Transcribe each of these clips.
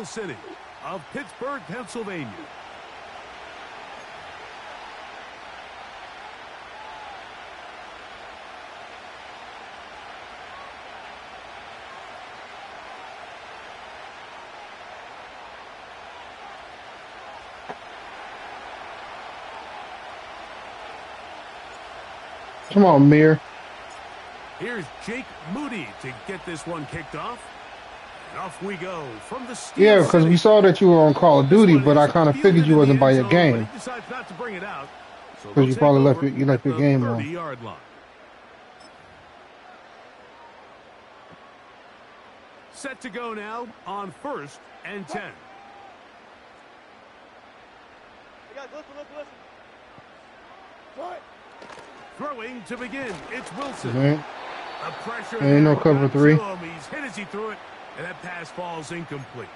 Steel City of Pittsburgh, Pennsylvania. Come on, Mir. Here's Jake Moody to get this one kicked off. And off we go from the Steel Yeah, because we saw that you were on Call of Duty, but I kind of figured you wasn't by your game. Because you probably left your game on. Yard line. Set to go now on 1st and 10. Hey guys, listen. Right. Throwing to begin. It's Wilson. Mm-hmm. A pressure. Ain't no cover 3. He's hit as he threw it, and that pass falls incomplete.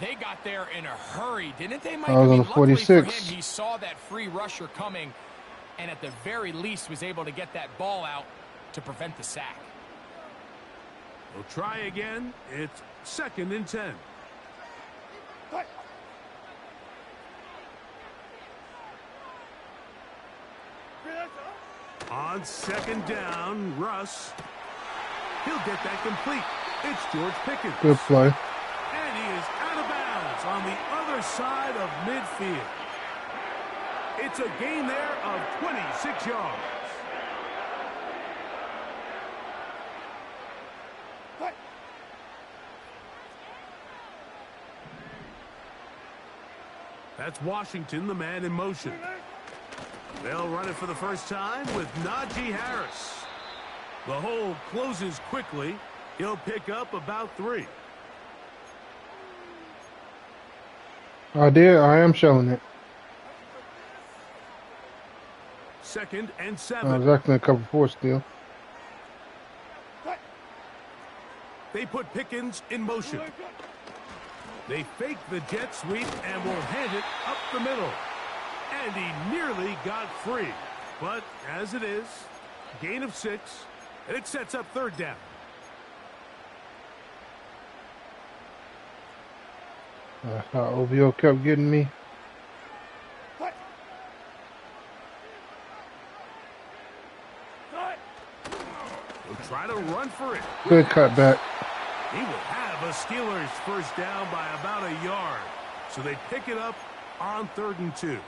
They got there in a hurry, didn't they, Mike? I was on the 46. For him, he saw that free rusher coming, and at the very least was able to get that ball out to prevent the sack. We'll try again. It's 2nd and 10. Right. On 2nd down, Russ. He'll get that complete. It's George Pickens. Good play. And he is out of bounds on the other side of midfield. It's a gain there of 26 yards. Right. That's Washington, the man in motion. They'll run it for the first time with Najee Harris. The hole closes quickly. He'll pick up about 3. I am showing it. 2nd and 7. I was actually in cover 4 still. They put Pickens in motion. They fake the jet sweep and will hand it up the middle. And he nearly got free. But as it is, gain of 6, and it sets up 3rd down. That's how OVO kept getting me. We'll try to run for it. Good cutback. He will have a Steelers first down by about a yard. So they pick it up on 3rd and 2.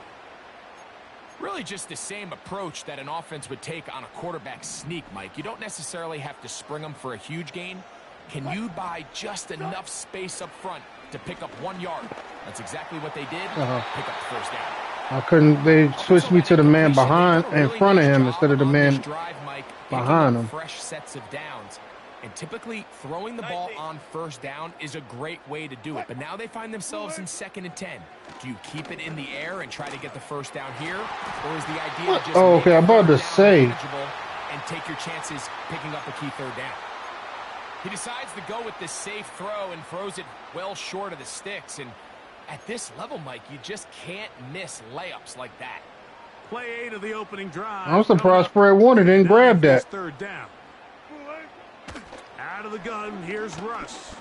Really just the same approach that an offense would take on a quarterback sneak, Mike. You don't necessarily have to spring them for a huge gain. Can you buy just enough space up front to pick up 1 yard? That's exactly what they did. Pick up the first down. They switched me to the man behind, in front of him instead of the man behind him. Fresh sets of downs. And typically, throwing the ball on 1st down is a great way to do it. But now they find themselves in 2nd and 10. Do you keep it in the air and try to get the first down here? Or is the idea to just okay, I'm about to say. And take your chances picking up a key 3rd down? He decides to go with this safe throw and throws it well short of the sticks. And at this level, Mike, you just can't miss layups like that. Play 8 of the opening drive. I'm surprised Fred Warner didn't grab that. 3rd down. Out of the gun, here's Russ.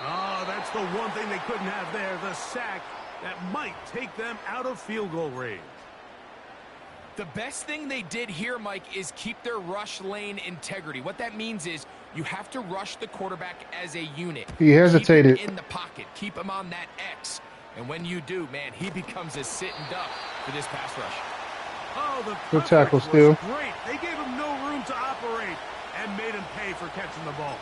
Oh, that's the one thing they couldn't have there, the sack that might take them out of field goal range. The best thing they did here, Mike, is keep their rush lane integrity. What that means is you have to rush the quarterback as a unit. He hesitated. Keep him in the pocket. Keep him on that X. And when you do, man, he becomes a sitting duck for this pass rush. Oh, the good tackle still. Great. They gave him no room to operate and made him pay for catching the ball.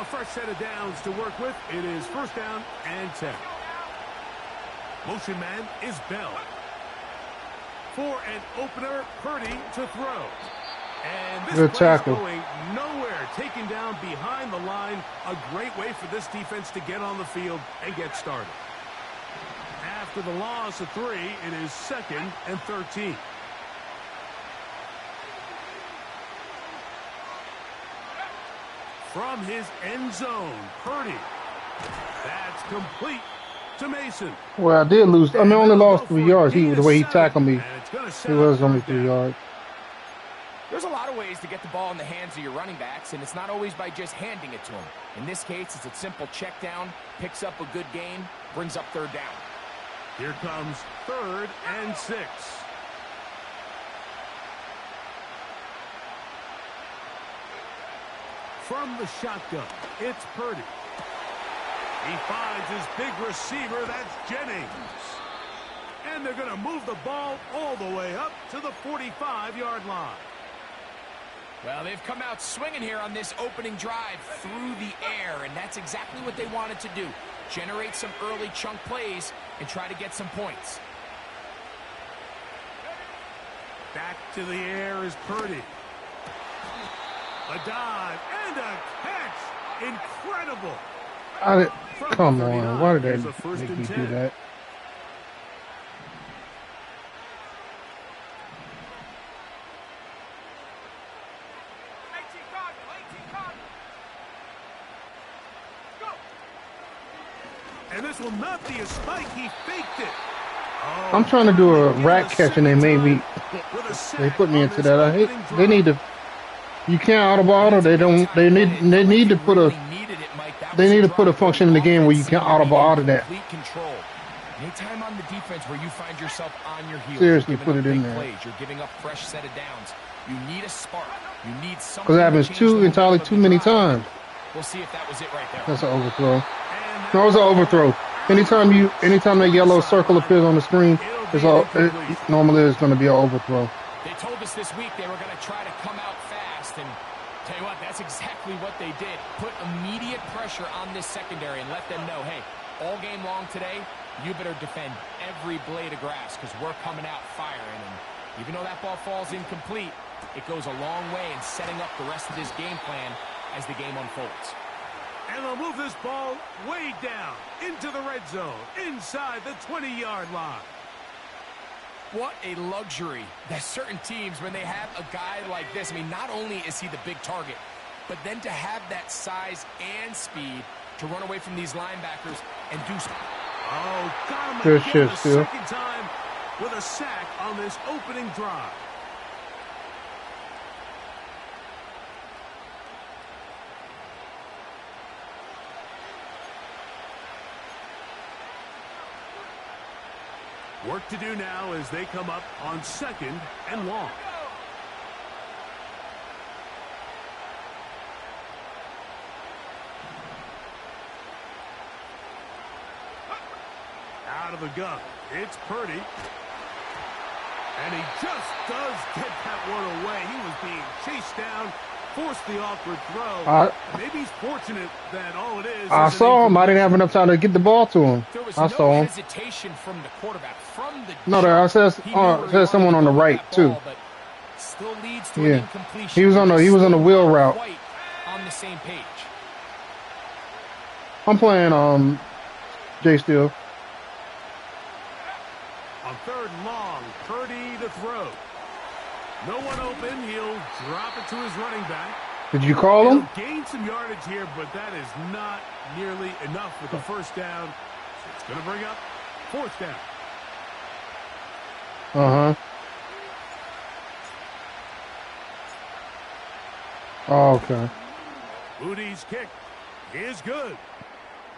A fresh set of downs to work with. It is 1st down and 10. Motion man is Bell. For an opener, Purdy to throw. And this good tackle. Going nowhere. Taken down behind the line. A great way for this defense to get on the field and get started. After the loss of 3, it is 2nd and 13. From his end zone, Purdy. That's complete to Mason. Well, I did lose. I mean, I only lost 3 yards. The way he tackled me, it was only 3 yards. There's a lot of ways ways to get the ball in the hands of your running backs, and it's not always by just handing it to them. In this case, it's a simple check down, picks up a good gain, brings up third down. Here comes 3rd and 6. From the shotgun, it's Purdy. He finds his big receiver, that's Jennings. And they're going to move the ball all the way up to the 45-yard line. Well, they've come out swinging here on this opening drive through the air, and that's exactly what they wanted to do. Generate some early chunk plays and try to get some points. Back to the air is Purdy. A dive and a catch. Incredible. Come on. Why did they make me do that? And this will not be a spike. He faked it. Oh, I'm trying to do a rat catch and they made me. They put me into that. I hate. They need to. You can't audible auto. They don't. They need to put a. They need to put a function in the game where you can audible auto that. Anytime on the defense where you find yourself on your heels, Seriously, put it in there. plays, you're giving up fresh set of downs. You need a spark. You need something. Because it happens entirely too many times. We'll see if that was it right there. That's an overthrow. No, it's an overthrow. Anytime that yellow circle appears on the screen, normally it's going to be an overthrow. They told us this week they were going to try to come out fast, and tell you what, that's exactly what they did. Put immediate pressure on this secondary and let them know, hey, all game long today, you better defend every blade of grass because we're coming out firing. And even though that ball falls incomplete, it goes a long way in setting up the rest of this game plan as the game unfolds. And they'll move this ball way down into the red zone, inside the 20-yard line. What a luxury that certain teams, when they have a guy like this, I mean, not only is he the big target, but then to have that size and speed to run away from these linebackers and do something. Oh, got him again the second time with a sack on this opening drive. Work to do now as they come up on 2nd and long. Out of the gun, it's Purdy. And he just does get that one away. He was being chased down, forced the awkward throw. Maybe he's fortunate that all it is. I saw him. I didn't have enough time to get the ball to him. I saw him. Hesitation from the quarterback. From the no, I said someone on the right too. Still leads to an incompletion. He was on the wheel route. On the same page. I'm playing J Steel. On 3rd and long, Purdy to throw. No one open. He'll drop it to his running back. Did you call him? He'll gain some yardage here, but that is not nearly enough with the first down. So it's going to bring up 4th down. Oh, okay. Moody's kick is good.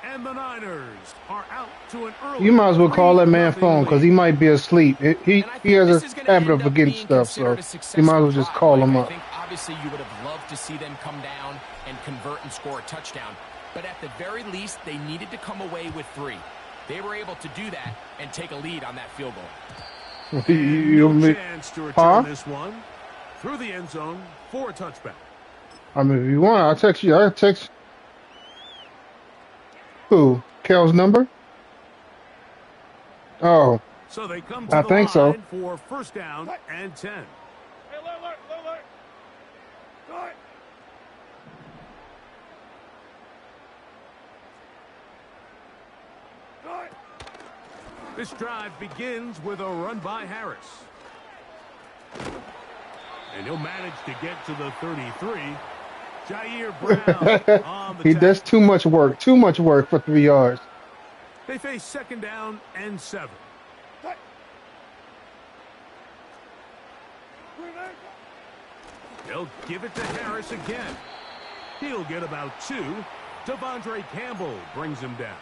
And the Niners are out to an early. You might as well call that man phone because he might be asleep. He has a habit of forgetting stuff, so you might as well just call him up. I think obviously you would have loved to see them come down and convert and score a touchdown. But at the very least, they needed to come away with 3. They were able to do that and take a lead on that field goal. No chance to return this one through the end zone for a touchback. I mean, if you want, I'll text you. I'll text. Who? Kel's number? Oh. So they come to I the think so. line for 1st down and 10. Hey, alert. Go ahead. Go ahead. This drive begins with a run by Harris. And he'll manage to get to the 33. Jair Brown on the He does too much work. Too much work for 3 yards. They face 2nd down and 7. They'll give it to Harris again. He'll get about 2. Devondre Campbell brings him down.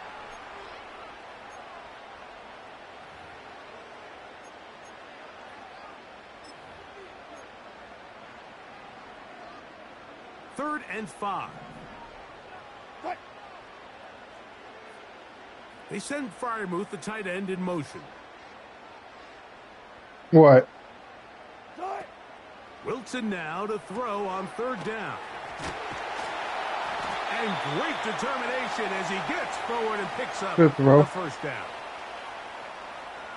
Third and 5. They send Freiermuth, the tight end, in motion. What? Wilson now to throw on 3rd down. And great determination as he gets forward and picks up the 1st down.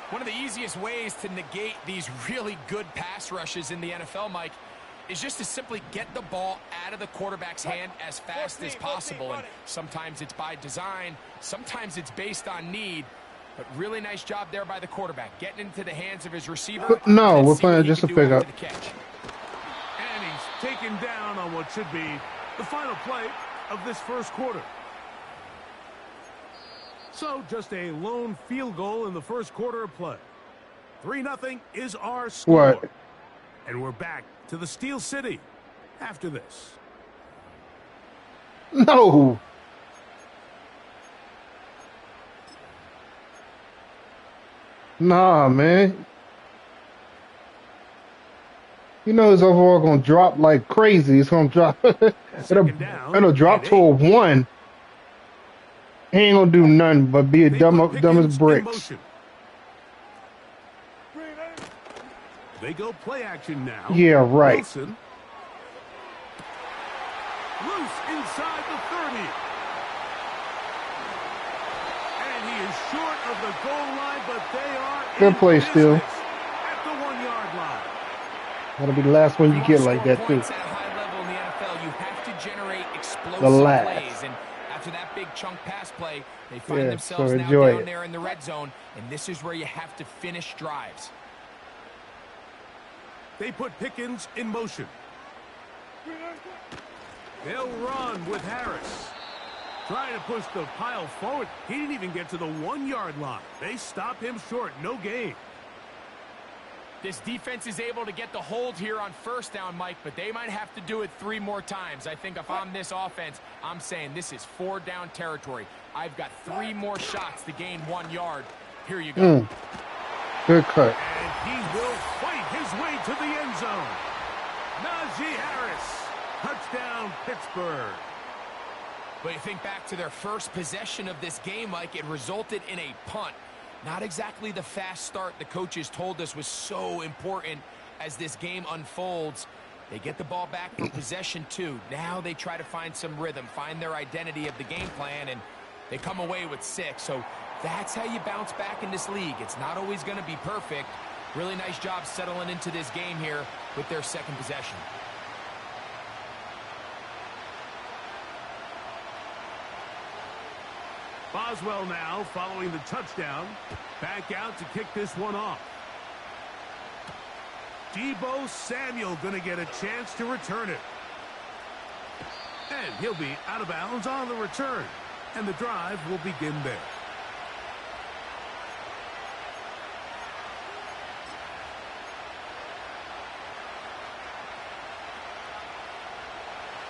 One of the easiest ways to negate these really good pass rushes in the NFL, Mike, is just to simply get the ball out of the quarterback's hand as fast as possible. And sometimes it's by design, sometimes it's based on need. But really nice job there by the quarterback, getting into the hands of his receiver. But no, we're playing just a pickup. And he's taken down on what should be the final play of this 1st quarter. So just a lone field goal in the 1st quarter of play. 3-0 is our score. What? And we're back to the Steel City after this. No. Nah, man. You know his overall gonna drop like crazy. It's gonna drop. it'll drop to a 1. He ain't gonna do nothing but be a dumb as bricks. They go play action now. Yeah, right. Wilson. Loose inside the 30. And he is short of the goal line, but they are good play still. At the 1-yard line. That'll be the last one you get like that too. At high level in the NFL, you have to generate explosive The last. plays, and after that big chunk pass play, they find themselves so now down there in the red zone, and this is where you have to finish drives. They put Pickens in motion. They'll run with Harris. Trying to push the pile forward. He didn't even get to the 1-yard line. They stop him short. No gain. This defense is able to get the hold here on 1st down, Mike, but they might have to do it 3 more times. I think if I'm this offense, I'm saying this is 4-down territory. I've got 3 more shots to gain 1 yard. Here you go. Good cut. And he will fight his way to the end zone. Najee Harris. Touchdown, Pittsburgh. But you think back to their first possession of this game, Mike, it resulted in a punt. Not exactly the fast start the coaches told us was so important as this game unfolds. They get the ball back for possession 2. Now they try to find some rhythm, find their identity of the game plan, and they come away with 6. So that's how you bounce back in this league. It's not always going to be perfect. Really nice job settling into this game here with their 2nd possession. Boswell now following the touchdown. Back out to kick this one off. Deebo Samuel going to get a chance to return it. And he'll be out of bounds on the return. And the drive will begin there.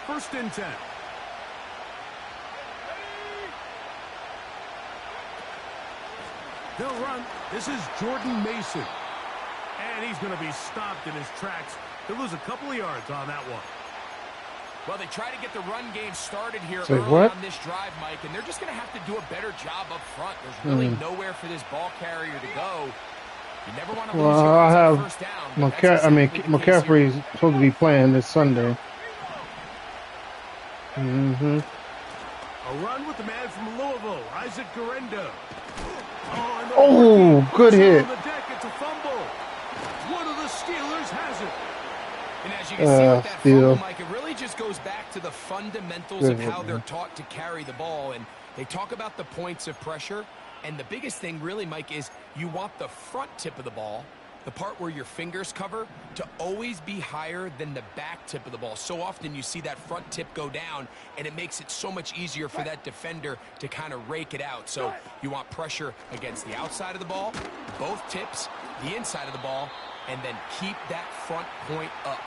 First and 10. They'll run. This is Jordan Mason. And he's going to be stopped in his tracks. He'll lose a couple of yards on that one. Well, they try to get the run game started here Say early what? on this drive, Mike, and they're just going to have to do a better job up front. There's really nowhere for this ball carrier to go. You never want to lose Well, yards I on have 1st down. McCaffrey's supposed to be playing this Sunday. A run with the man from Louisville, Isaac Guerendo. Good hit. On the deck, it's a fumble. One of the Steelers has it. And as you can see with that fumble, Mike, it really just goes back to the fundamentals of how they're taught to carry the ball. And they talk about the points of pressure. And the biggest thing really, Mike, is you want the front tip of the ball, the part where your fingers cover, to always be higher than the back tip of the ball. So often you see that front tip go down, and it makes it so much easier for that defender to kind of rake it out. So you want pressure against the outside of the ball, both tips, the inside of the ball, and then keep that front point up.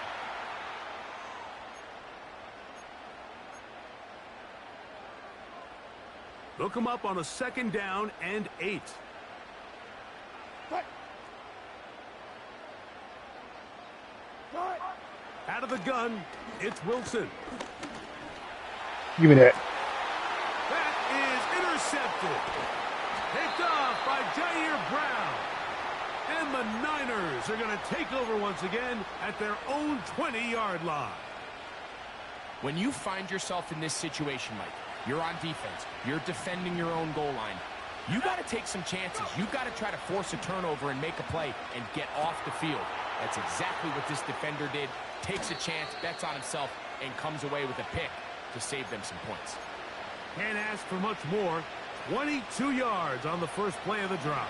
They'll come up on a 2nd down and 8. Out of the gun, it's Wilson. Give me that. That is intercepted. Picked off by Jair Brown. And the Niners are going to take over once again at their own 20-yard line. When you find yourself in this situation, Mike, you're on defense, you're defending your own goal line, you got to take some chances. You got to try to force a turnover and make a play and get off the field. That's exactly what this defender did. Takes a chance, bets on himself, and comes away with a pick to save them some points. Can't ask for much more. 22 yards on the first play of the drive.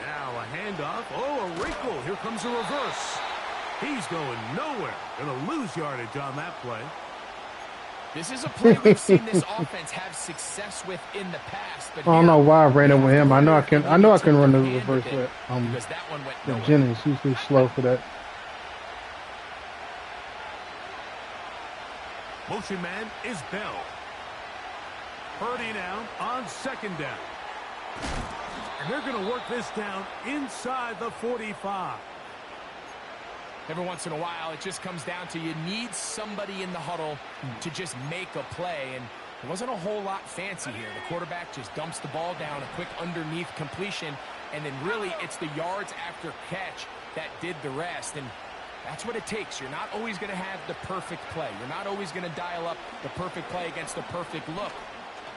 Now a handoff. Oh, a wrinkle. Here comes a reverse. He's going nowhere. Going to lose yardage on that play. This is a play we've seen this offense have success with in the past. But I don't know why I ran it with him. I know I can run the reverse with Jennings. He's too slow for that. Motion man is Bell. Purdy now on 2nd down. And they're going to work this down inside the 45. Every once in a while, it just comes down to you need somebody in the huddle to just make a play. And there wasn't a whole lot fancy here. The quarterback just dumps the ball down, a quick underneath completion, and then really it's the yards after catch that did the rest. And that's what it takes. You're not always going to have the perfect play. You're not always going to dial up the perfect play against the perfect look.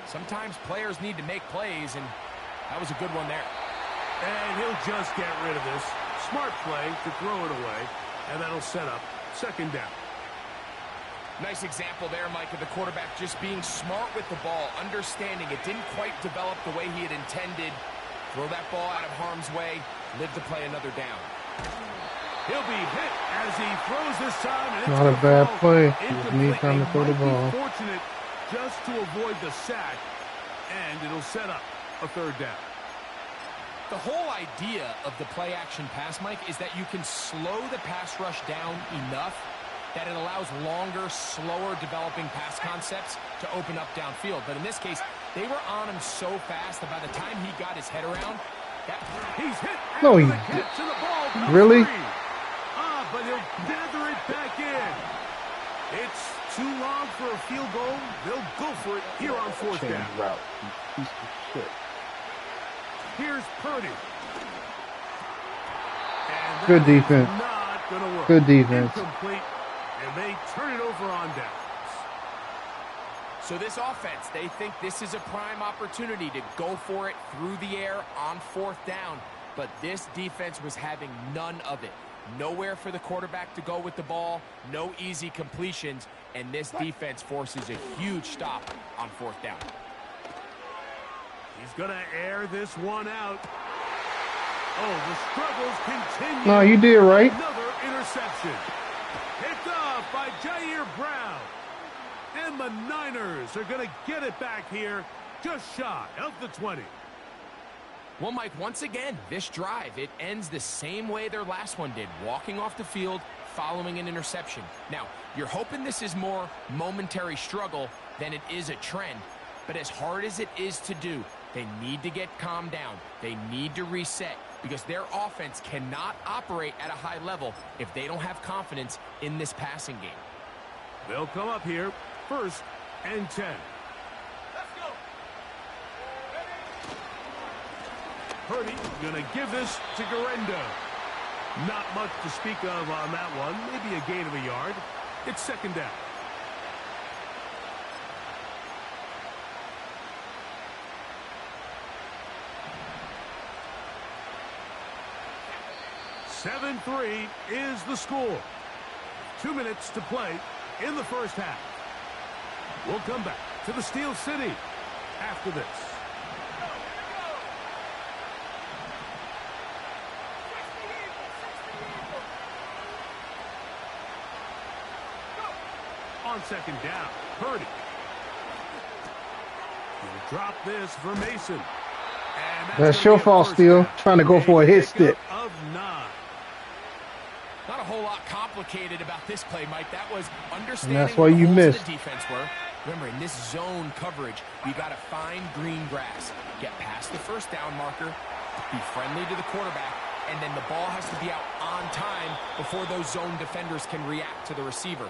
Sometimes players need to make plays, and that was a good one there. And he'll just get rid of this. Smart play to throw it away. And that'll set up 2nd down. Nice example there, Mike, of the quarterback just being smart with the ball, understanding it didn't quite develop the way he had intended. Throw that ball out of harm's way, live to play another down. He'll be hit as he throws this time. And not a bad play. Just need time to throw the ball. Fortunate just to avoid the sack, and it'll set up a 3rd down. The whole idea of the play-action pass, Mike, is that you can slow the pass rush down enough that it allows longer, slower developing pass concepts to open up downfield. But in this case, they were on him so fast that by the time he got his head around, he's hit. No, he really? But he'll gather it back in. It's too long for a field goal. They'll go for it here on 4th down. Route. Piece of shit. Here's Purdy. Good defense. Not gonna work. Good defense. Incomplete, and they turn it over on downs. So this offense, they think this is a prime opportunity to go for it through the air on 4th down. But this defense was having none of it. Nowhere for the quarterback to go with the ball, no easy completions, and this defense forces a huge stop on 4th down. He's going to air this one out. Oh, the struggles continue. No, you did right. Another interception. Picked off by Jair Brown. And the Niners are going to get it back here just shy of the 20. Well, Mike, once again, this drive, it ends the same way their last one did, walking off the field, following an interception. Now, you're hoping this is more momentary struggle than it is a trend, but as hard as it is to do, they need to get calmed down. They need to reset because their offense cannot operate at a high level if they don't have confidence in this passing game. They'll come up here, 1st and 10. Purdy going to give this to Garendo. Not much to speak of on that one. Maybe a gain of a yard. It's 2nd down. (7-3) is the score. 2 minutes to play in the 1st half. We'll come back to the Steel City after this. On 2nd down, Purdy. He'll drop this for Mason. That's your fault, Steele. Trying to go for a hit stick. Of 9. Not a whole lot complicated about this play, Mike. That was understanding And that's why what the you holes in missed. the defense were. Remember, in this zone coverage, you got to find green grass, get past the first down marker, be friendly to the quarterback, and then the ball has to be out on time before those zone defenders can react to the receiver.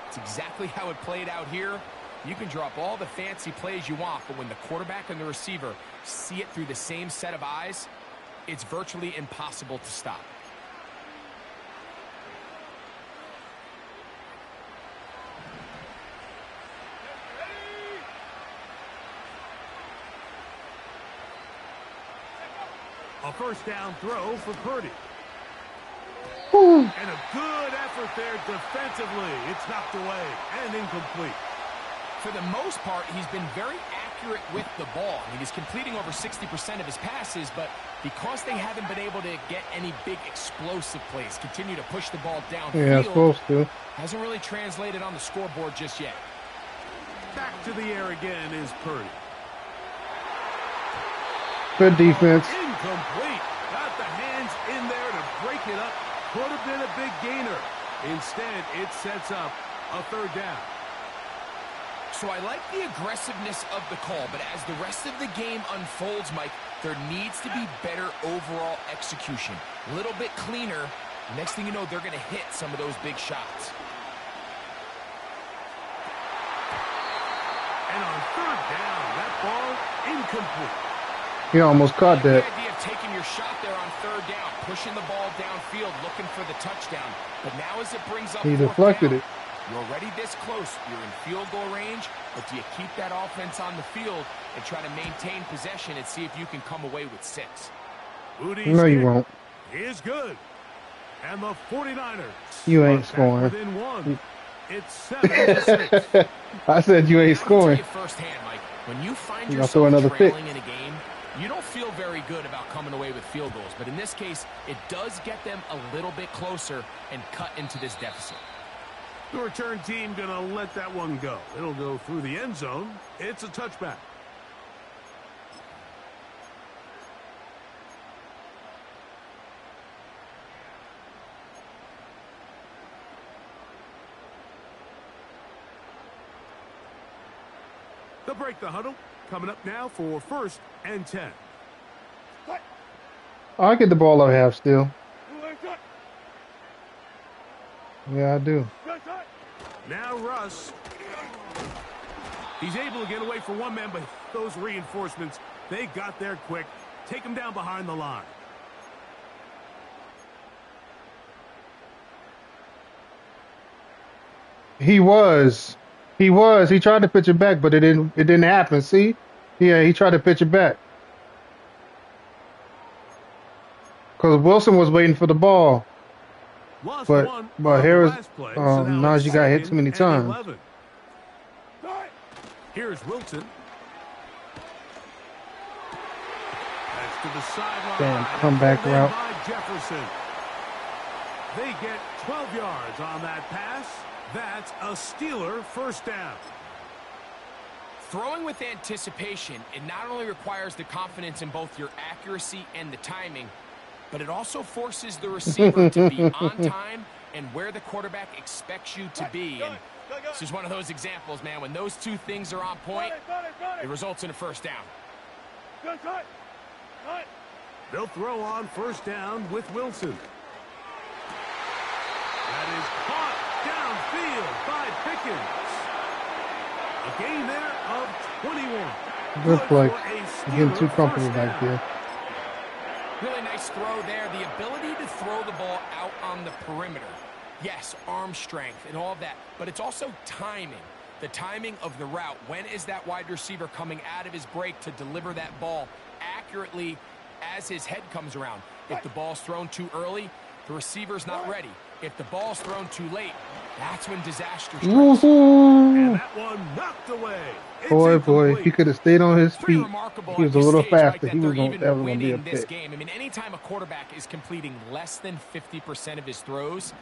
It's exactly how it played out here. You can drop all the fancy plays you want, but when the quarterback and the receiver see it through the same set of eyes, it's virtually impossible to stop. A first down throw for Purdy. Woo. And a good effort there defensively. It's knocked away and incomplete. For the most part, he's been very accurate with the ball. I mean, he's completing over 60% of his passes, but because they haven't been able to get any big explosive plays, continue to push the ball downfield, Yeah, supposed to. hasn't really translated on the scoreboard just yet. Back to the air again is Purdy. Good defense. Incomplete. Got the hands in there to break it up. Could have been a big gainer. Instead, it sets up a third down. So I like the aggressiveness of the call, but as the rest of the game unfolds, Mike, there needs to be better overall execution. A little bit cleaner. Next thing you know, they're going to hit some of those big shots. And on third down, that ball incomplete. He almost caught that. The idea of taking your shot there on third down, pushing the ball downfield, looking for the touchdown. But now as it brings up He fourth deflected down, it. you're already this close. You're in field goal range, but do you keep that offense on the field and try to maintain possession and see if you can come away with 6? Moody's No, you kick won't. is good. And the 49ers You ain't are back scoring. within one. It's 7-6. I said you ain't I can tell scoring. you firsthand, Mike, when you find You gonna throw yourself another pick. trailing in a game, you don't feel very good about coming away with field goals. But in this case, it does get them a little bit closer and cut into this deficit. The return team going to let that one go. It'll go through the end zone. It's a touchback. They'll break the huddle. Coming up now for 1st and 10. I get the ball up half still. Yeah, I do. Now Russ. He's able to get away from one man, but those reinforcements, they got there quick. Take him down behind the line. He was. He tried to pitch it back, but it didn't happen. See? Yeah, he tried to pitch it back. Because Wilson was waiting for the ball. Lost But one but on the Harris, last play, so now it's Najee got hit 2nd too many and times. 11. Here's Wilson. That's to the sideline. Damn, comeback And then route. by Jefferson. They get 12 yards on that pass. That's a Steeler first down. Throwing with anticipation, it not only requires the confidence in both your accuracy and the timing, but it also forces the receiver to be on time and where the quarterback expects you to be. And this is one of those examples, man. When those two things are on point, it results in a first down. They'll throw on first down with Wilson. That is caught downfield by Pickens. A gain there of 21. Good play. for a You're getting too Steeler comfortable first back down. there. Really nice throw there. The ability to throw the ball out on the perimeter. Yes, arm strength and all of that, but it's also timing. The timing of the route. When is that wide receiver coming out of his break to deliver that ball accurately as his head comes around? If the ball's thrown too early, the receiver's not ready. If the ball's thrown too late, that's when disaster strikes. And Woohoo! that one knocked away. It's Boy, incomplete. he could have stayed on his It's pretty feet. remarkable He was at a this little stage, Mike, faster. that He was they're going. That was going to be a winning this pick. game. I mean, anytime a quarterback is completing less than 50% of his throws,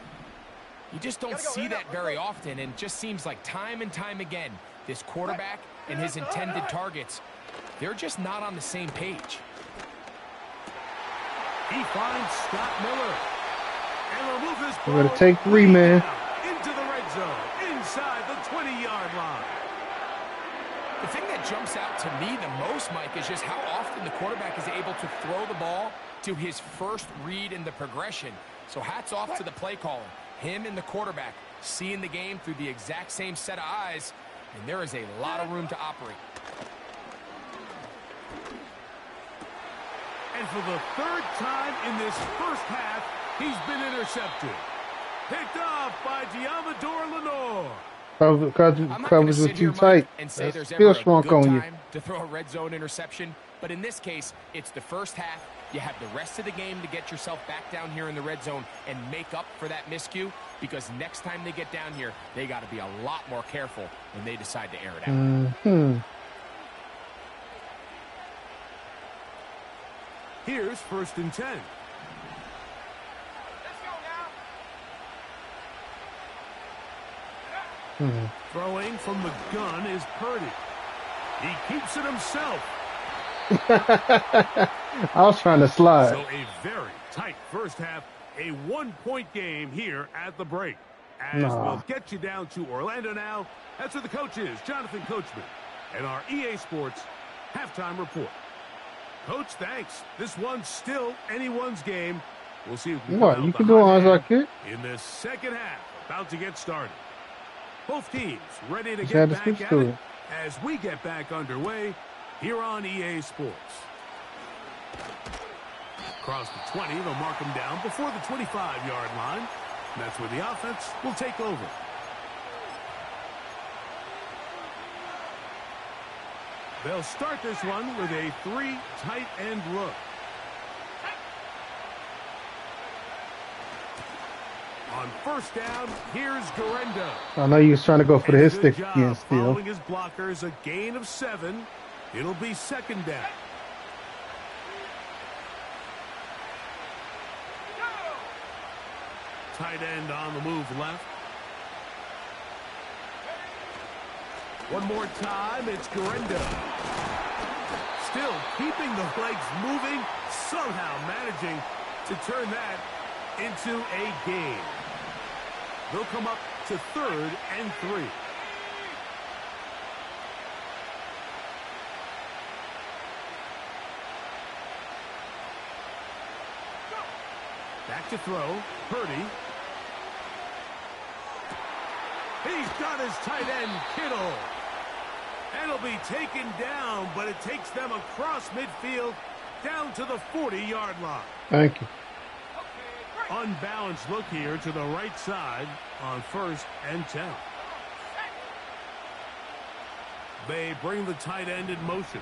you just don't see that very often, and it just seems like time and time again, this quarterback and his intended targets, they're just not on the same page. He finds Scott Miller. And we'll move this You better ball take 3, way man. down into the red zone, inside the 20-yard line. The thing that jumps out to me the most, Mike, is just how often the quarterback is able to throw the ball to his first read in the progression. So hats off to the play caller. Him and the quarterback seeing the game through the exact same set of eyes, and there is a lot of room to operate. And for the third time in this first half, he's been intercepted. Picked off by Diamador Lenore. Covers with too tight. And say That's there's still ever a swunk good on you. time to throw a red zone interception, but in this case, it's the first half. You have the rest of the game to get yourself back down here in the red zone and make up for that miscue, because next time they get down here, they got to be a lot more careful when they decide to air it out. Mm-hmm. Here's 1st and 10. Throwing from the gun is Purdy. He keeps it himself. I was trying to slide. So a very tight first half, a 1-point game here at the break. As we'll get you down to Orlando now. That's where the coach is, Jonathan Coachman, and our EA Sports halftime report. Coach, thanks. This one's still anyone's game. We'll see if we What? You can do it as I kick? in the second half, about to get started. Both teams ready to Just get had to back switch at to it it. as we get back underway here on EA Sports. Across the 20, they'll mark them down before the 25-yard line. And that's where the offense will take over. They'll start this one with a 3 tight end look. On first down, here's Garendo. I know you was trying to go for the hit stick again still. Following his blockers, a gain of 7. It'll be 2nd down. Tight end on the move left. One more time, it's Garendo. Still keeping the legs moving, somehow managing to turn that into a gain. They'll come up to 3rd and 3. Back to throw, Purdy. He's got his tight end, Kittle. And he'll be taken down, but it takes them across midfield down to the 40-yard line. Thank you. Unbalanced look here to the right side on 1st and 10. They bring the tight end in motion.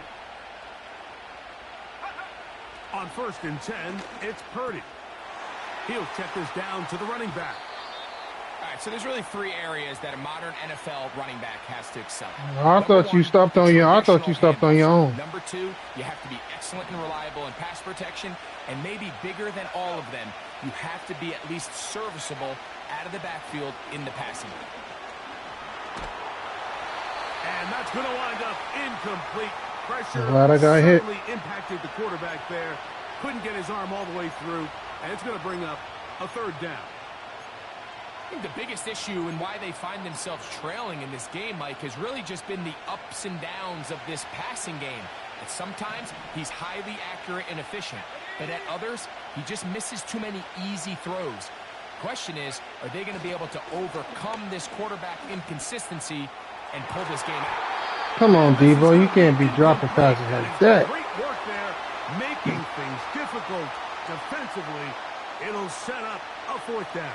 On 1st and 10, it's Purdy. He'll check this down to the running back. All right, so there's really 3 areas that a modern NFL running back has to excel. I thought you stopped on your. I thought you stopped on your own. Number 2, you have to be excellent and reliable in pass protection, and maybe bigger than all of them, you have to be at least serviceable out of the backfield in the passing game. And that's going to wind up incomplete. Pressure Glad I got hit. certainly impacted the quarterback there. Couldn't get his arm all the way through, and it's going to bring up a 3rd down. I think the biggest issue and why they find themselves trailing in this game, Mike, has really just been the ups and downs of this passing game. And sometimes he's highly accurate and efficient, but at others, he just misses too many easy throws. Question is, are they going to be able to overcome this quarterback inconsistency and pull this game out? Come on, Debo. You can't be dropping passes like that. Great work there, making things difficult defensively. It'll set up a 4th down.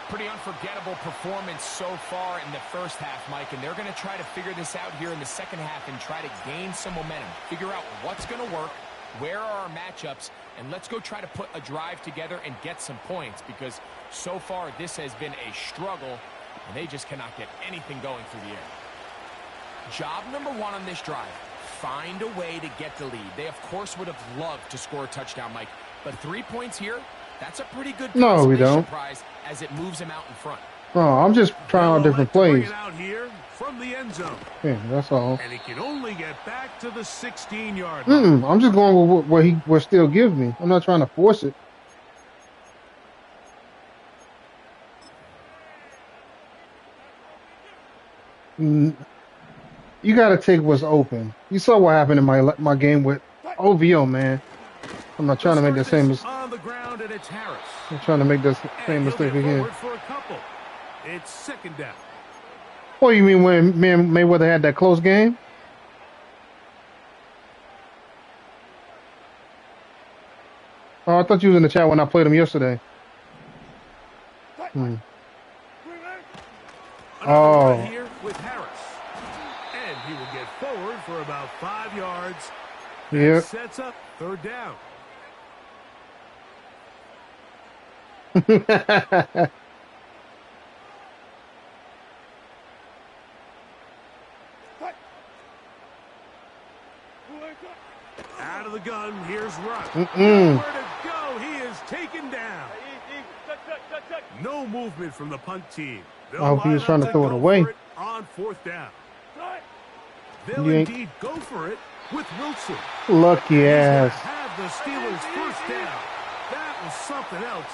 Pretty unforgettable performance so far in the first half, Mike, and they're going to try to figure this out here in the second half and try to gain some momentum, figure out what's going to work, where are our matchups, and let's go try to put a drive together and get some points, because so far this has been a struggle, and they just cannot get anything going through the air. Job number 1 on this drive, find a way to get the lead. They, of course, would have loved to score a touchdown, Mike, but 3 points here, that's a pretty good No, we don't. prize as it moves them out in front. Oh, I'm just trying different plays. Out here from the end zone. Yeah, that's all. And he can only get back to the 16-yard line. I'm just going with what he still gives me. I'm not trying to force it. You got to take what's open. You saw what happened in my game with OVO, man. I'm not trying to make the same mistake. On the ground, and it's Harris. I'm trying to make the same mistake again. For a couple. It's second down. What you mean when Mayweather had that close game? Oh, I thought you was in the chat when I played him yesterday. Oh. Right here with Harris. And he will get forward for about 5 yards. Yeah. Sets up third down. Out of the gun, here's Rush. Nowhere to go, he is taken down. No movement from the punt team. Oh, he was trying to throw it away. On fourth down. They'll indeed go for it with Wilson. Lucky ass. Have the Steelers first down. That was something else.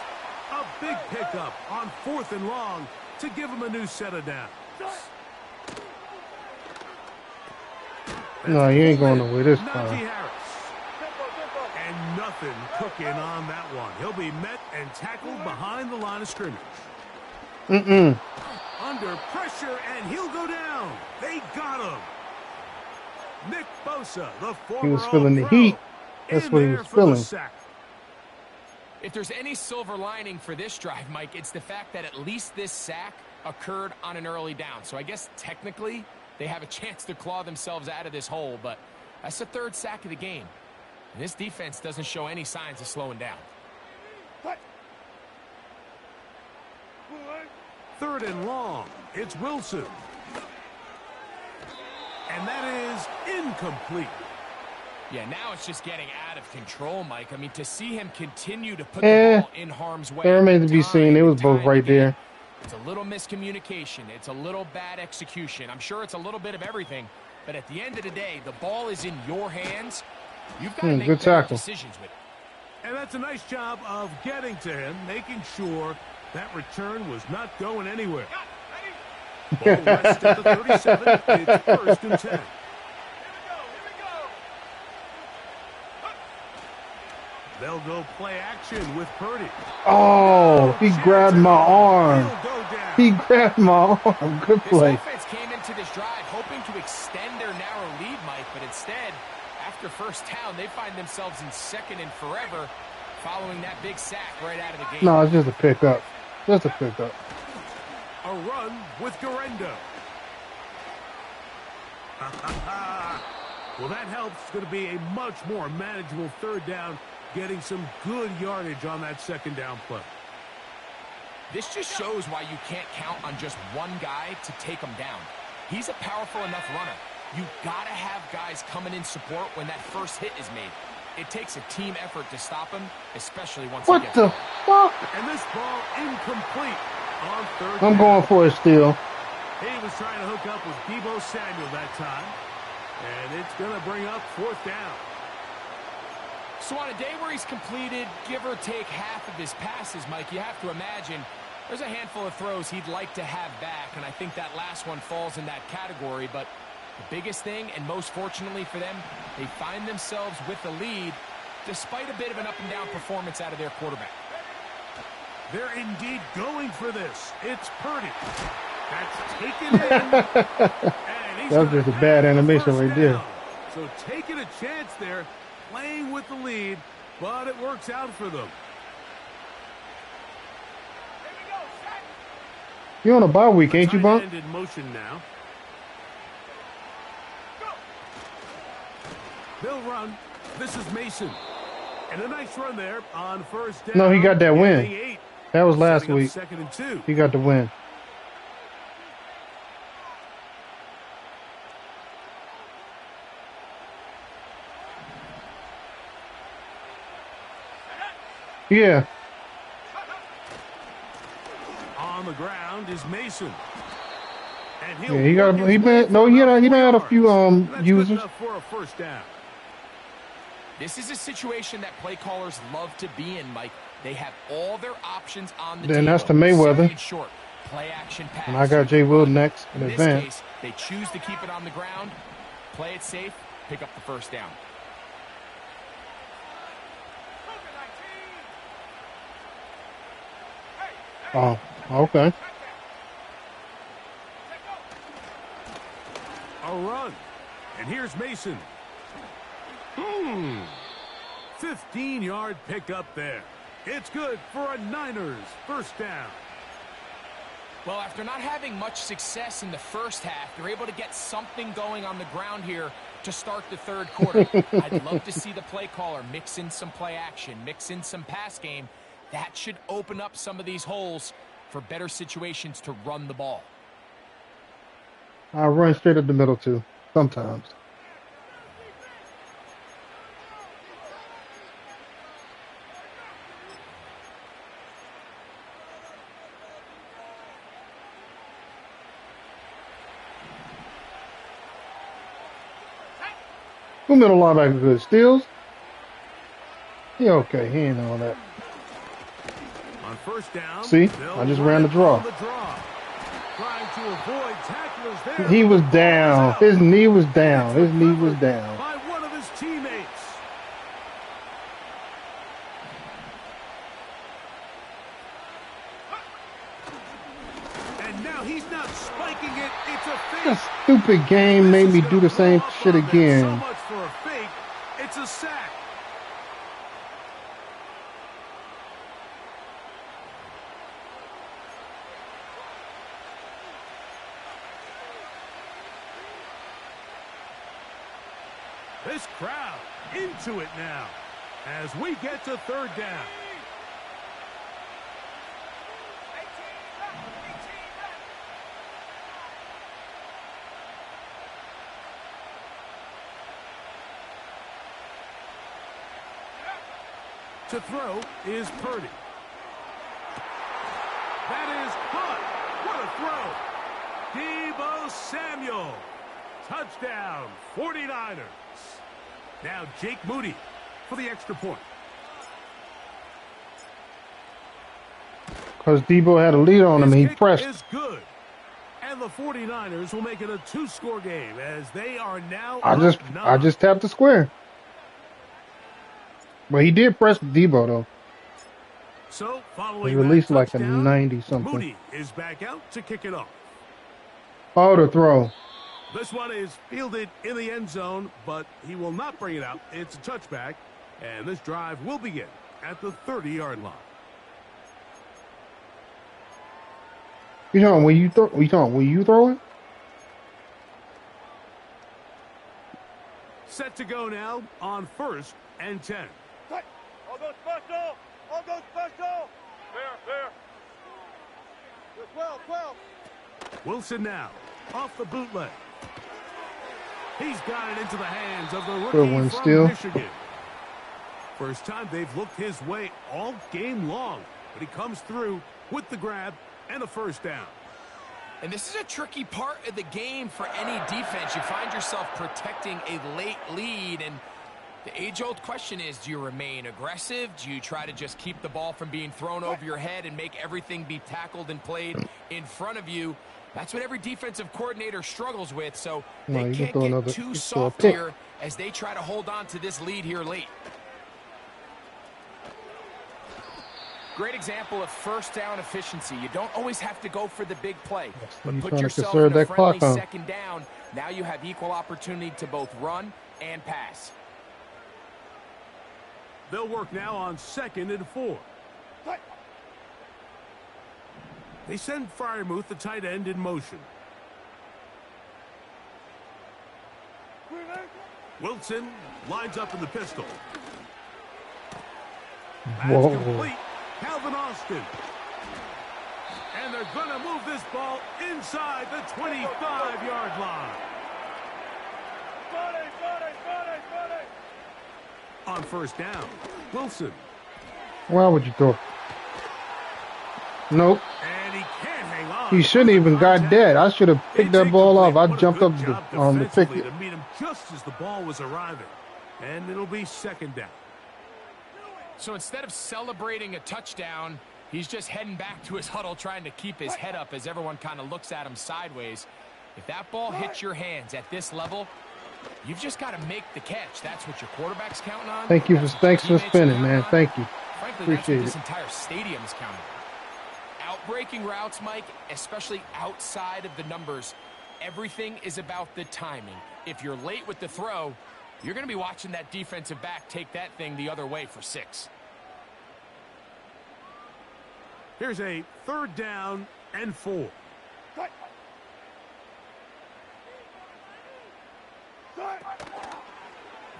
A big pickup on 4th and long to give them a new set of downs. No, he ain't going away this time. And nothing cooking on that one. He'll be met and tackled behind the line of scrimmage. Under pressure, and he'll go down. They got him. Nick Bosa, the former He was feeling the heat. That's what he was feeling. If there's any silver lining for this drive, Mike, it's the fact that at least this sack occurred on an early down. So I guess technically they have a chance to claw themselves out of this hole, but that's the 3rd sack of the game. And this defense doesn't show any signs of slowing down. 3rd and long. It's Wilson. And that is incomplete. Yeah, now it's just getting out of control, Mike. I mean, to see him continue to put the ball in harm's way. That remains to be seen. It was both right there. It's a little miscommunication. It's a little bad execution. I'm sure it's a little bit of everything. But at the end of the day, the ball is in your hands. You've got to make better decisions with it. And that's a nice job of getting to him, making sure that return was not going anywhere. Ball rests at the 37. It's 1st and 10. They'll go play action with Purdy. Oh, he grabbed my arm. He grabbed my arm. Good play. This offense came into this drive hoping to extend their narrow lead, Mike, but instead, after first down, they find themselves in 2nd and forever following that big sack right out of the game. No, it's just a pickup. Just a pickup. A run with Garendo. Well, that helps. It's going to be a much more manageable 3rd down, getting some good yardage on that 2nd down play. This just shows why you can't count on just one guy to take him down. He's a powerful enough runner. You got to have guys coming in support when that first hit is made. It takes a team effort to stop him, especially once he gets What the fuck? And this ball incomplete on 3rd down. I'm going for it still. He was trying to hook up with Deebo Samuel that time. And it's going to bring up 4th down. So on a day where he's completed, give or take half of his passes, Mike, you have to imagine there's a handful of throws he'd like to have back, and I think that last one falls in that category. But the biggest thing, and most fortunately for them, they find themselves with the lead despite a bit of an up-and-down performance out of their quarterback. They're indeed going for this. It's Purdy. That's taken in. That was just a bad animation right there. So taking a chance there, playing with the lead, but it works out for them. You're on a bye week, ain't you, Bunk? In motion now. They'll run. This is Mason. And a nice run there on 1st down. No, he got that win. That was last week. 2nd and 2. He got the win. Yeah. On the ground is Mason. And Yeah, he got. He been. No, he had a few users. For a 1st down. This is a situation that play callers love to be in, Mike. They have all their options on the Then table. that's the Mayweather. Short, play action pass. And I got Jay Will next in this advance. case, They choose to keep it on the ground, play it safe, pick up the first down. Oh, okay. A run. And here's Mason. 15-yard pickup there. It's good for a Niners first down. Well, after not having much success in the first half, they're able to get something going on the ground here to start the third quarter. I'd love to see the play caller mix in some play action, mix in some pass game. That should open up some of these holes for better situations to run the ball. I run straight up the middle, too, sometimes. Who middle linebacker good? Steals? Yeah, okay. He ain't all that. On first down, see? I just ran the draw. Trying to avoid tacklers there. He was down. His knee was down. His knee was down. By one of his teammates. And now he's not spiking it. It's a fake. This stupid game made me do the same shit again. So much for a fake. It's a sack. This crowd into it now as we get to third down. To throw is Purdy. That is caught. What a throw. Deebo Samuel. Touchdown, 49ers. Now Jake Moody for the extra point. Because Deebo had a lead on him, he pressed. Is good. And the 49ers will make it a 2-score game as they are now I just tapped the square. But he did press Deebo though. So following he released that like a touchdown, 90-something. Moody is back out to kick it off. Oh, the throw. This one is fielded in the end zone, but he will not bring it out. It's a touchback, and this drive will begin at the 30-yard line. You talking when you throw it? Set to go now on 1st and 10. All go special! All go special! There. 12. Wilson now off the bootleg. He's got it into the hands of the Good rookie one, from still. Michigan. First time they've looked his way all game long, but he comes through with the grab and a first down. And this is a tricky part of the game for any defense. You find yourself protecting a late lead, and the age-old question is, do you remain aggressive? Do you try to just keep the ball from being thrown over your head and make everything be tackled and played in front of you? That's what every defensive coordinator struggles with, so they can't get too soft here as they try to hold on to this lead here late. Great example of first down efficiency. You don't always have to go for the big play, but put yourself in a friendly second down. Now you have equal opportunity to both run and pass. They'll work now on 2nd and 4. They send Freiermuth, the tight end, in motion. Wilson lines up in the pistol. That's complete. Calvin Austin. And they're going to move this ball inside the 25-yard line. On first down, Wilson. Why would you throw? Nope. And he can't hang on. He shouldn't even got dead. I should have picked that ball off. I jumped up on the pick it. To meet him just as the ball was arriving. And it'll be 2nd down. So instead of celebrating a touchdown, he's just heading back to his huddle trying to keep his head up as everyone kind of looks at him sideways. If that ball hits your hands at this level, you've just got to make the catch. That's what your quarterback's counting on. Thanks for spinning, man. Thank you. Frankly, Appreciate that's what this it. entire stadium's counting on. Outbreaking routes, Mike, especially outside of the numbers, everything is about the timing. If you're late with the throw, you're going to be watching that defensive back take that thing the other way for 6. Here's a 3rd down and 4.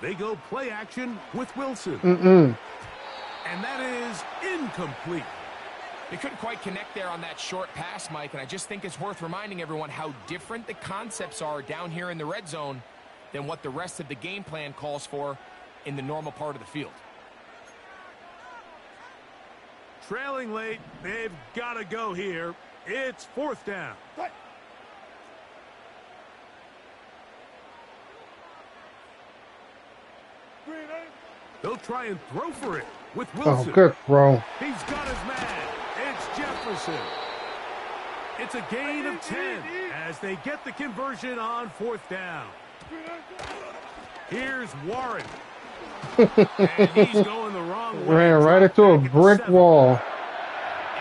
They go play action with Wilson. And that is incomplete. They couldn't quite connect there on that short pass, Mike, and I just think it's worth reminding everyone how different the concepts are down here in the red zone than what the rest of the game plan calls for in the normal part of the field. Trailing late, they've got to go here. It's 4th down. They'll try and throw for it with Wilson. Oh, good throw. He's got his man. It's Jefferson. It's a gain of 10 as they get the conversion on 4th down. Here's Warren. And he's going the wrong way. Ran right into a brick wall.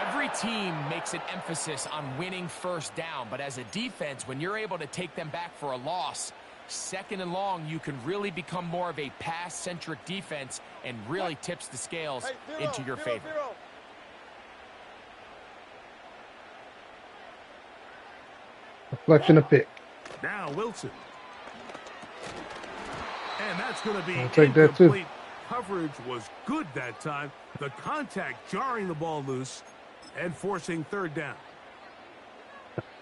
Every team makes an emphasis on winning 1st down, but as a defense, when you're able to take them back for a loss, 2nd and long, you can really become more of a pass-centric defense and really tips the scales into your favor. Deflection of pick. Now Wilson. And that's going to be I'll take that too. incomplete. Coverage was good that time. The contact jarring the ball loose and forcing 3rd down.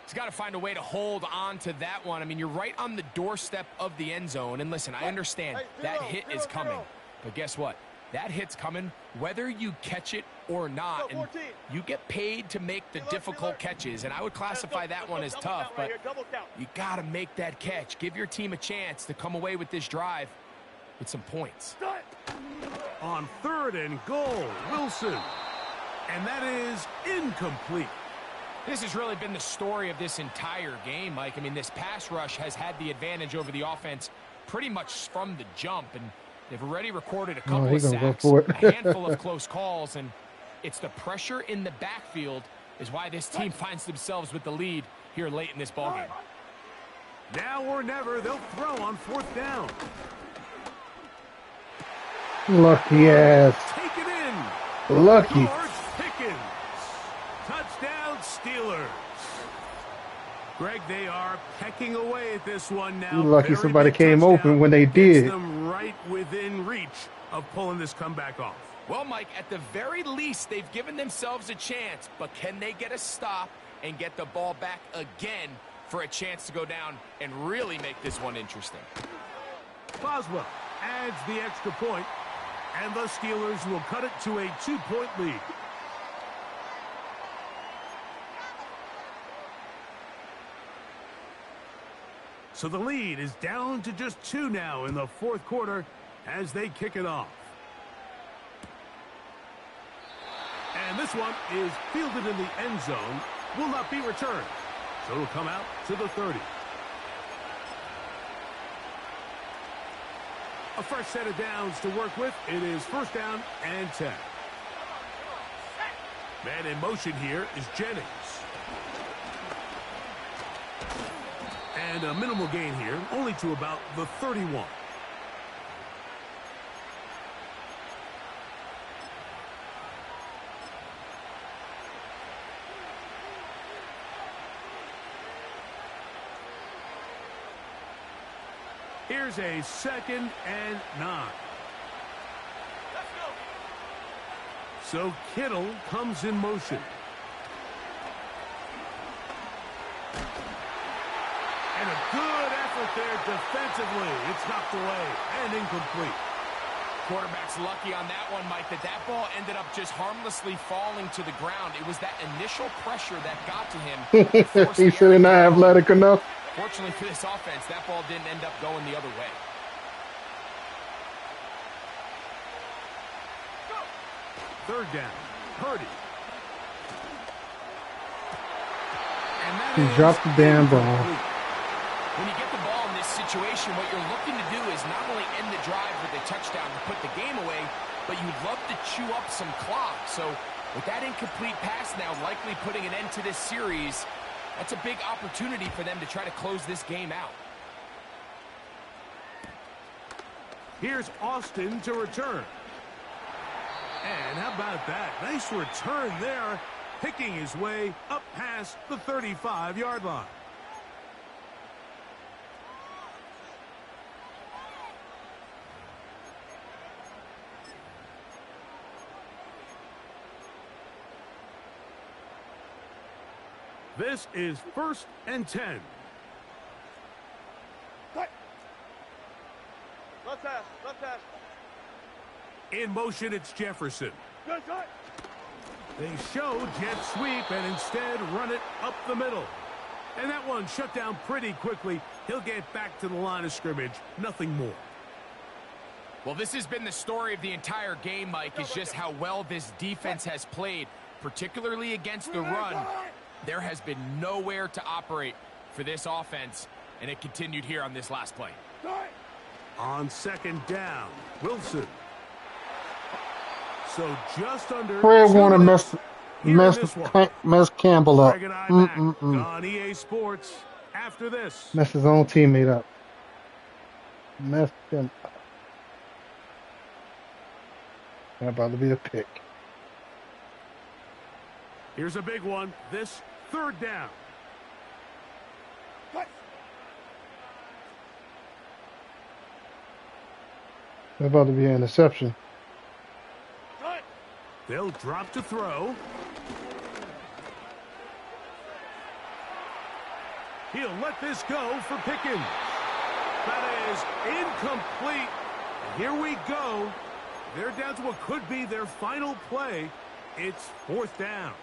He's got to find a way to hold on to that one. I mean, you're right on the doorstep of the end zone. And listen, I understand that hit is coming. But guess what? That hit's coming whether you catch it or not. And you get paid to make the difficult catches. And I would classify that one as tough. But you got to make that catch. Give your team a chance to come away with this drive with some points. On 3rd and goal, Wilson. And that is incomplete. This has really been the story of this entire game, Mike. I mean, this pass rush has had the advantage over the offense pretty much from the jump, and they've already recorded a couple of sacks, a handful of close calls, and it's the pressure in the backfield is why this team finds themselves with the lead here late in this ballgame. Now or never, they'll throw on 4th down. Lucky ass. Take it in. Lucky. George Pickens. Touchdown, Steelers. Greg, they are pecking away at this one now. You lucky Very somebody big came touchdown. open when they Gets did. them right within reach of pulling this comeback off. Well, Mike, at the very least, they've given themselves a chance, but can they get a stop and get the ball back again for a chance to go down and really make this one interesting? Boswell adds the extra point, and the Steelers will cut it to a 2-point lead. So the lead is down to just 2 now in the 4th quarter as they kick it off. And this one is fielded in the end zone, will not be returned. So it'll come out to the 30. A fresh set of downs to work with. It is 1st down and 10. Man in motion here is Jennings. And a minimal gain here, only to about the 31. Here's a 2nd and 9. So Kittle comes in motion. And a good effort there defensively. It's knocked away and incomplete. Quarterback's lucky on that one, Mike, that ball ended up just harmlessly falling to the ground. It was that initial pressure that got to him. He should not athletic enough. Fortunately for this offense, that ball didn't end up going the other way. Third down, Purdy. He dropped the damn ball. When you get the ball in this situation, what you're looking to do is not only end the drive with a touchdown to put the game away, but you'd love to chew up some clock. So with that incomplete pass now likely putting an end to this series, that's a big opportunity for them to try to close this game out. Here's Austin to return. And how about that? Nice return there, picking his way up past the 35-yard line. This is 1st and 10. Left hash, left hash. In motion, it's Jefferson. Good shot. They show jet sweep and instead run it up the middle. And that one shut down pretty quickly. He'll get back to the line of scrimmage. Nothing more. Well, this has been the story of the entire game, Mike, is just how well this defense has played, particularly against the run. There has been nowhere to operate for this offense, and it continued here on this last play. On 2nd down, Wilson. So just under. Fred want to mess Campbell up. On EA Sports after this. Mess his own teammate up. Mess him up. That about to be a pick. Here's a big one. This 3rd down. That about to be an interception. They'll drop to throw. He'll let this go for Pickens. That is incomplete. And here we go. They're down to what could be their final play. It's 4th down.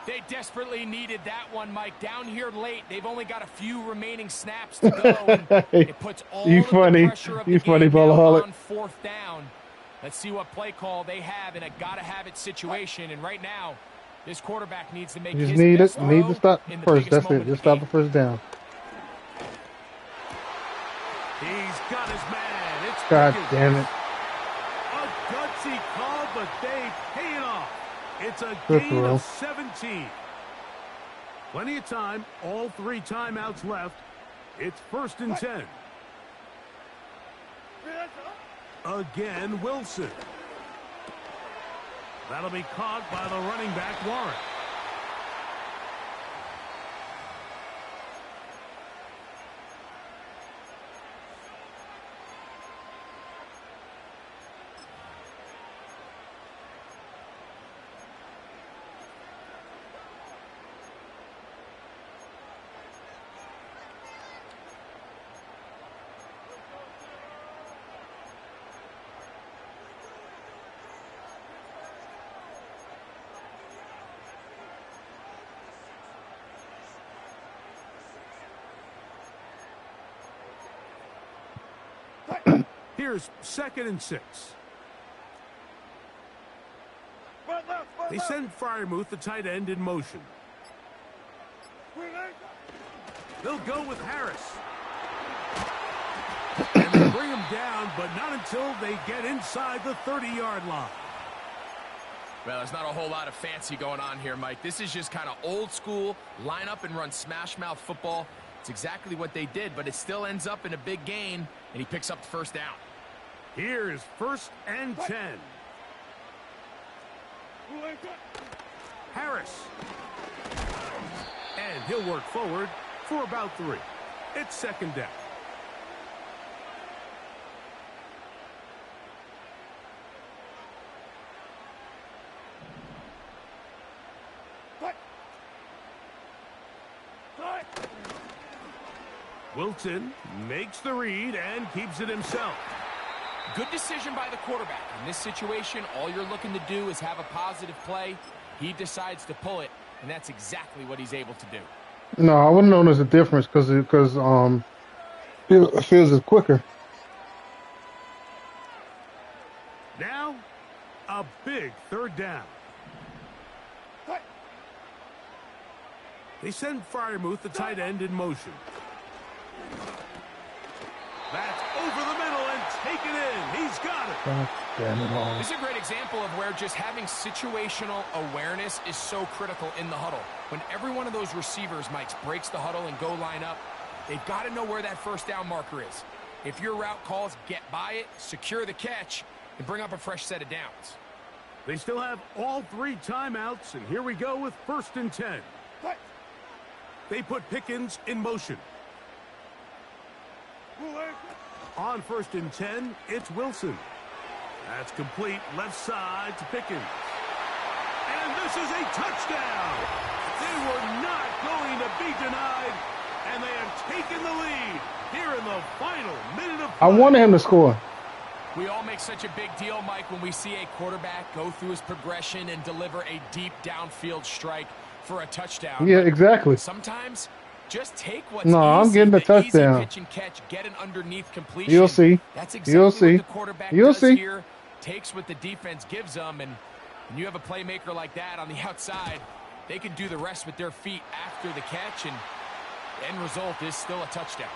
They desperately needed that one, Mike. Down here late, they've only got a few remaining snaps to go. And it puts all the pressure of the game down on 4th down. Let's see what play call they have in a gotta-have-it situation. And right now, this quarterback needs to make his best throw. Need to stop first. That's it. Just stop the 1st down. He's got his man. It's God Pickens. damn it. A gutsy call, but they pay it off. It's a gain of 17. Plenty of time. All 3 timeouts left. It's 1st and 10. Again, Wilson. That'll be caught by the running back, Warren. Here's 2nd and 6. They send Freiermuth, the tight end, in motion. They'll go with Harris. And they bring him down, but not until they get inside the 30-yard line. Well, there's not a whole lot of fancy going on here, Mike. This is just kind of old school, line up and run smash mouth football. It's exactly what they did, but it still ends up in a big gain, and he picks up the 1st down. Here's 1st and 10. Harris. And he'll work forward for about 3. It's 2nd down. Wilson makes the read and keeps it himself. Good decision by the quarterback. In this situation, all you're looking to do is have a positive play. He decides to pull it, and that's exactly what he's able to do. No, I wouldn't know there's a difference because Fields is quicker. Now, a big 3rd down. They send Freiermuth, the tight end, in motion. That's over the middle and taken in. He's got it. God damn it all. This is a great example of where just having situational awareness is so critical in the huddle. When every one of those receivers, Mike, breaks the huddle and go line up, they've got to know where that first down marker is. If your route calls, get by it, secure the catch, and bring up a fresh set of downs. They still have all 3 timeouts, and here we go with 1st and 10. They put Pickens in motion. On 1st and 10, it's Wilson. That's complete left side to Pickens. And this is a touchdown. They were not going to be denied, and they have taken the lead here in the final minute of play. I wanted him to score. We all make such a big deal, Mike, when we see a quarterback go through his progression and deliver a deep downfield strike for a touchdown. Yeah, exactly. Sometimes just take what's No, I'm getting the touchdown. Easy pitch and catch, get an underneath completion. You'll see. That's exactly You'll what see. the quarterback You'll does see. here. Takes what the defense gives them, and when you have a playmaker like that on the outside, they can do the rest with their feet after the catch, and the end result is still a touchdown.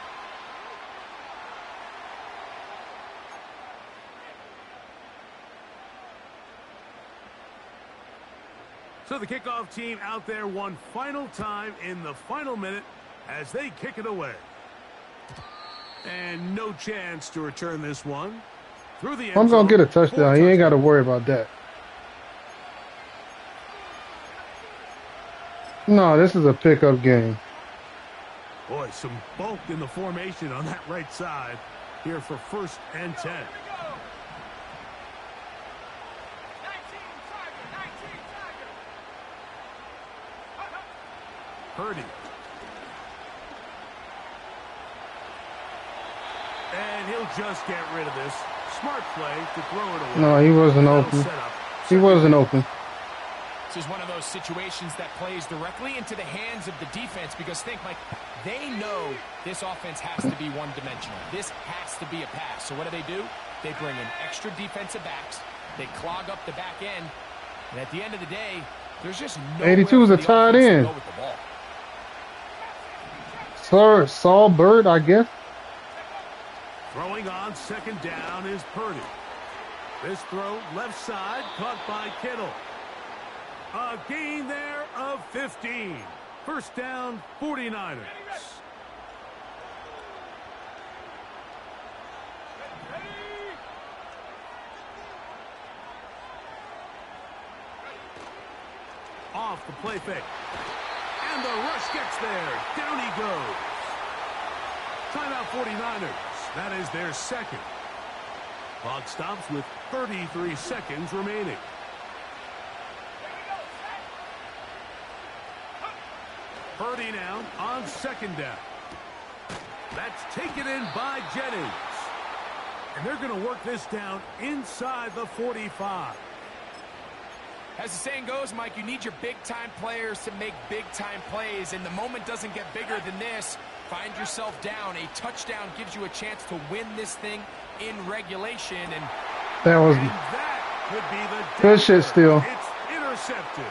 So the kickoff team out there one final time in the final minute as they kick it away. And no chance to return this one. Through the end I'm going to zone, get a touchdown. You ain't got to worry about that. No, this is a pickup game. Boy, some bulk in the formation on that right side here for 1st and 10. Purdy. And he'll just get rid of this. Smart play to throw it away. No, he wasn't open. He wasn't open. This is one of those situations that plays directly into the hands of the defense because think, Mike, they know this offense has to be one-dimensional. This has to be a pass. So what do? They bring in extra defensive backs. They clog up the back end. And at the end of the day, there's just no 82 is a tight end. go with the ball. Sir, Saul Bird, I guess. Throwing on 2nd down is Purdy. This throw left side caught by Kittle. A gain there of 15. 1st down, 49ers. Off the play fake. And the rush gets there. Down he goes. Timeout 49ers. That is their 2nd. Clock stops with 33 seconds remaining. Purdy now on 2nd down. That's taken in by Jennings. And they're going to work this down inside the 45. As the saying goes, Mike, you need your big-time players to make big-time plays, and the moment doesn't get bigger than this. Find yourself down. A touchdown gives you a chance to win this thing in regulation. And that could be the good shit still. It's intercepted.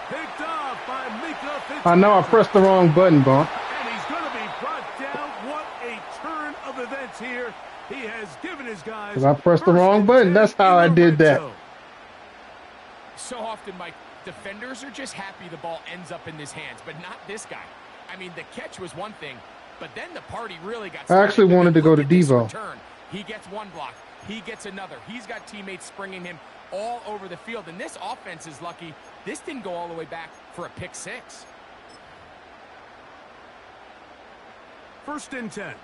Picked off by Mika Fitzpatrick. I know I pressed the wrong button, Bonk. And he's going to be brought down. What a turn of events here. He has given his guys. Because I pressed the wrong button. That's how I did that. So often, Mike, defenders are just happy the ball ends up in his hands, but not this guy. I mean, the catch was one thing, but then the party really got started. I actually wanted to go to Devo. Return. He gets one block. He gets another. He's got teammates springing him all over the field, and this offense is lucky. This didn't go all the way back for a pick six. 1st and 10.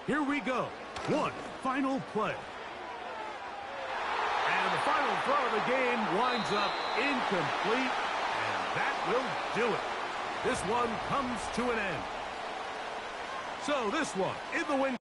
Here we go. One final play. And the final throw of the game winds up incomplete, and that will do it. This one comes to an end. So this one in the win.